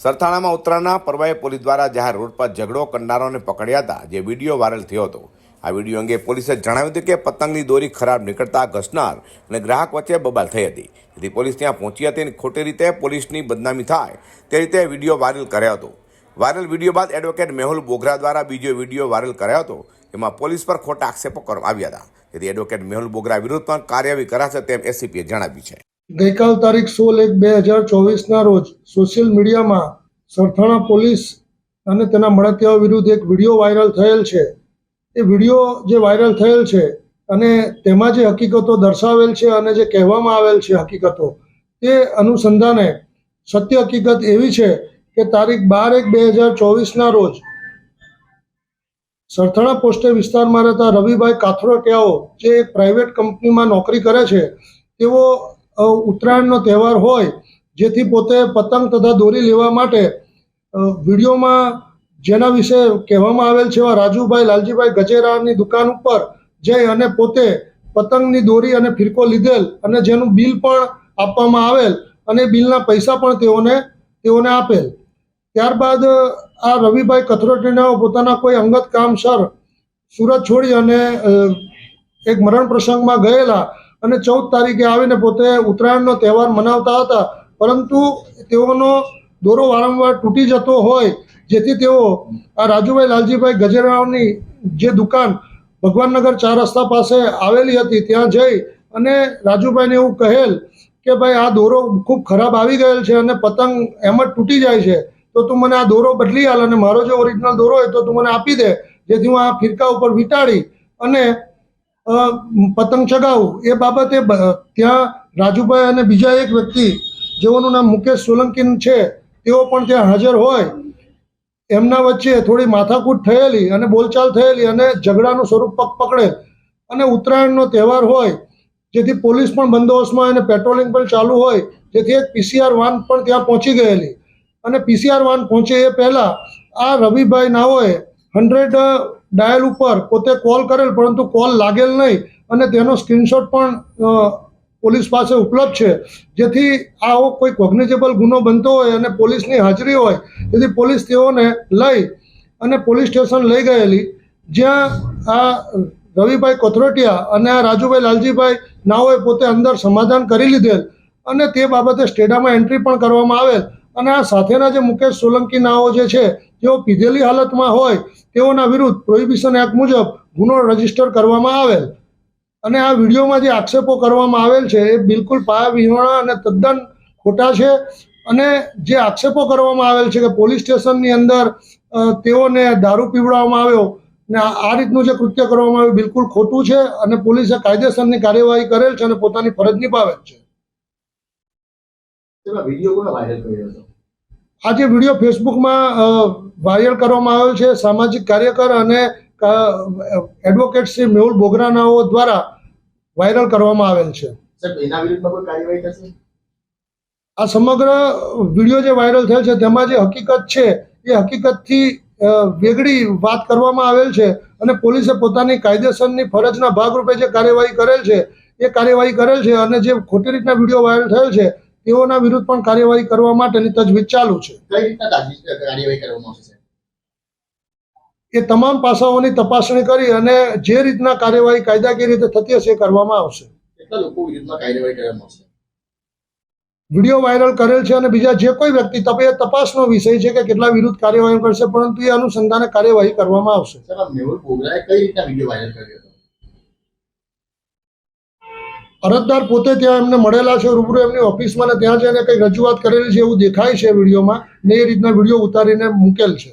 સરથાણામાં ઉત્તરાયણના પર્વે પોલીસ દ્વારા જાહેર રોડ પર ઝઘડો કરનારાઓને પકડ્યા હતા, જે વિડીયો વાયરલ થયો હતો। આ વિડીયો અંગે પોલીસે જણાવ્યું હતું કે પતંગની દોરી ખરાબ નીકળતા ઘસનાર અને ગ્રાહક વચ્ચે બબાલ થઈ હતી, જેથી પોલીસ ત્યાં પહોંચી હતી અને ખોટી રીતે પોલીસની બદનામી થાય તે રીતે વિડીયો વાયરલ કર્યો હતો। વાયરલ વિડીયો બાદ એડવોકેટ મેહુલ બોગરા દ્વારા બીજો વિડીયો વાયરલ કર્યો હતો, જેમાં પોલીસ પર ખોટા આક્ષેપો કરવામાં આવ્યા હતા, જેથી એડવોકેટ મેહુલ બોગરા વિરુદ્ધ પણ કાર્યવાહી કરાશે તેમ એસીપીએ જણાવ્યું છે। ગઈકાલ તારીખ 16/1/2024ના રોજ સોશિયલ મીડિયામાં સરથાણા પોલીસ અને તેના મળતિયાઓ વિરુદ્ધ એક વિડીયો વાયરલ થયેલ છે। એ વિડીયો જે વાયરલ થયેલ છે અને તેમાં જે હકીકતો દર્શાવેલ છે અને જે કહેવામાં આવેલ છે હકીકતો, તે અનુસંધાને સત્ય હકીકત એવી છે કે તારીખ 12/1/2024ના રોજ સરથાણા પોસ્ટે વિસ્તારમાં રહેતા રવિભાઈ કાથરોટિયાઓ, જે એક પ્રાઇવેટ કંપનીમાં નોકરી કરે છે, તેઓ ઉત્તરાયણનો તહેવાર હોય જેથી પોતે પતંગ તથા દોરી લેવા માટે વિડીયોમાં જેના વિશે કહેવામાં આવેલ છે એવા રાજુભાઈ લાલજીભાઈ ગજેરાની દુકાન ઉપર જઈ અને પોતે પતંગની દોરી અને ફિરકો લીધેલ અને જેનું બિલ પણ આપવામાં આવેલ અને બિલના પૈસા પણ તેઓને આપેલ। ત્યારબાદ આ રવિભાઈ કથરોટીનાઓ પોતાના કોઈ અંગત કામસર સુરત છોડી અને એક મરણ પ્રસંગમાં ગયેલા અને 14 તારીખે આવીને પોતે ઉત્તરાયણનો તહેવાર મનાવતા હતા, પરંતુ તેઓનો દોરો વારંવાર તૂટી જતો હોય, જેથી તેઓ આ રાજુભાઈ લાલજીભાઈ ગજેરાવની જે દુકાન ભગવાનનગર 4 રસ્તા પાસે આવેલી હતી ત્યાં જઈ અને રાજુભાઈને એવું કહેલ કે ભાઈ આ દોરો ખૂબ ખરાબ આવી ગયેલ છે અને પતંગ એમ જ તૂટી જાય છે, તો તું મને આ દોરો બદલી આલ અને મારો જે ઓરિજિનલ દોરો હોય તો તું મને આપી દે, જેથી હું આ ફિરકા ઉપર વીંટાળી અને પતંગ ચગાવું। એ બાબતે ત્યાં રાજુભાઈ અને બીજા એક વ્યક્તિ જેઓનું નામ મુકેશ સોલંકી છે, તેઓ પણ ત્યાં હાજર હોય। એમના વચ્ચે થોડી માથાકૂટ થયેલી અને બોલચાલ થયેલી અને ઝઘડાનું સ્વરૂપ પકડેલ અને ઉત્તરાયણનો તહેવાર હોય જેથી પોલીસ પણ બંદોબસ્તમાં અને પેટ્રોલિંગ પણ ચાલુ હોય, જેથી એક પીસીઆર વાન પણ ત્યાં પહોંચી ગયેલી અને પીસીઆર વાન પહોંચે એ પહેલાં આ રવિભાઈ નાઓએ 100 ડાયલ ઉપર પોતે કોલ કરેલ, પરંતુ કોલ લાગેલ નહીં અને તેનો સ્ક્રીનશોટ પણ પોલીસ પાસે ઉપલબ્ધ છે, જેથી આવો કોઈ કોગ્નિઝેબલ ગુનો બનતો હોય અને પોલીસની હાજરી હોય, જેથી પોલીસ તેઓને લઈ અને પોલીસ સ્ટેશન લઈ ગયેલી, જ્યાં આ રવિભાઈ કથરોટિયા અને આ રાજુભાઈ લાલજીભાઈ નાઓએ પોતે અંદર સમાધાન કરી લીધેલ અને તે બાબતે સ્ટેડામાં એન્ટ્રી પણ કરવામાં આવેલ અને આ સાથેના જે મુકેશ સોલંકી નાઓ જે છે, જેઓ પીધેલી હાલતમાં હોય તેઓના વિરુદ્ધ પ્રોહિબિશન એક્ટ મુજબ ગુનો રજીસ્ટર કરવામાં આવેલ અને આ વિડીયોમાં જે આક્ષેપો કરવામાં આવેલ છે એ બિલકુલ પાયાવિહોણા અને તદ્દન ખોટા છે અને જે આક્ષેપો કરવામાં આવેલ છે કે પોલીસ સ્ટેશનની અંદર તેઓને દારૂ પીવડાવવામાં આવ્યો ને આ રીતનું જે કૃત્ય કરવામાં આવ્યું બિલકુલ ખોટું છે અને પોલીસે કાયદેસરની કાર્યવાહી કરેલ છે અને પોતાની ફરજ નિભાવેલ છે। આ જે વિડીયો ફેસબુકમાં વાયરલ કરવામાં આવેલ છે, સામાજિક કાર્યકર અને એડવોકેટ શ્રી મેહુલ બોગરાનાઓ દ્વારા વાયરલ કરવામાં આવેલ છે। આ સમગ્ર વિડીયો જે વાયરલ થયેલ છે તેમાં જે હકીકત છે એ હકીકતથી વેગળી વાત કરવામાં આવેલ છે અને પોલીસે પોતાની કાયદેસરની ફરજના ભાગરૂપે જે કાર્યવાહી કરેલ છે એ કાર્યવાહી કરેલ છે અને જે ખોટી રીતના વિડીયો વાયરલ થયેલ છે તેઓના વિરુદ્ધ પણ કાર્યવાહી કરવા માટેની તજવીજ ચાલુ છે। એ તમામ પાસાઓની તપાસણી કરી અને જે રીતના કાર્યવાહી કાયદાકીય રીતે થતી હશે એ કરવામાં આવશે। વિડીયો વાયરલ કરેલ છે અને બીજા જે કોઈ વ્યક્તિ એ તપાસનો વિષય છે કે કેટલા વિરુદ્ધ કાર્યવાહી કરશે, પરંતુ એ અનુસંધાને કાર્યવાહી કરવામાં આવશે। અરજદાર પોતે ત્યાં એમને મળેલા છે રૂબરૂ એમની ઓફિસમાં ને ત્યાં જઈને કંઈક રજૂઆત કરેલી છે એવું દેખાય છે વિડીયોમાં ને એ રીતના વિડીયો ઉતારીને મૂકેલ છે।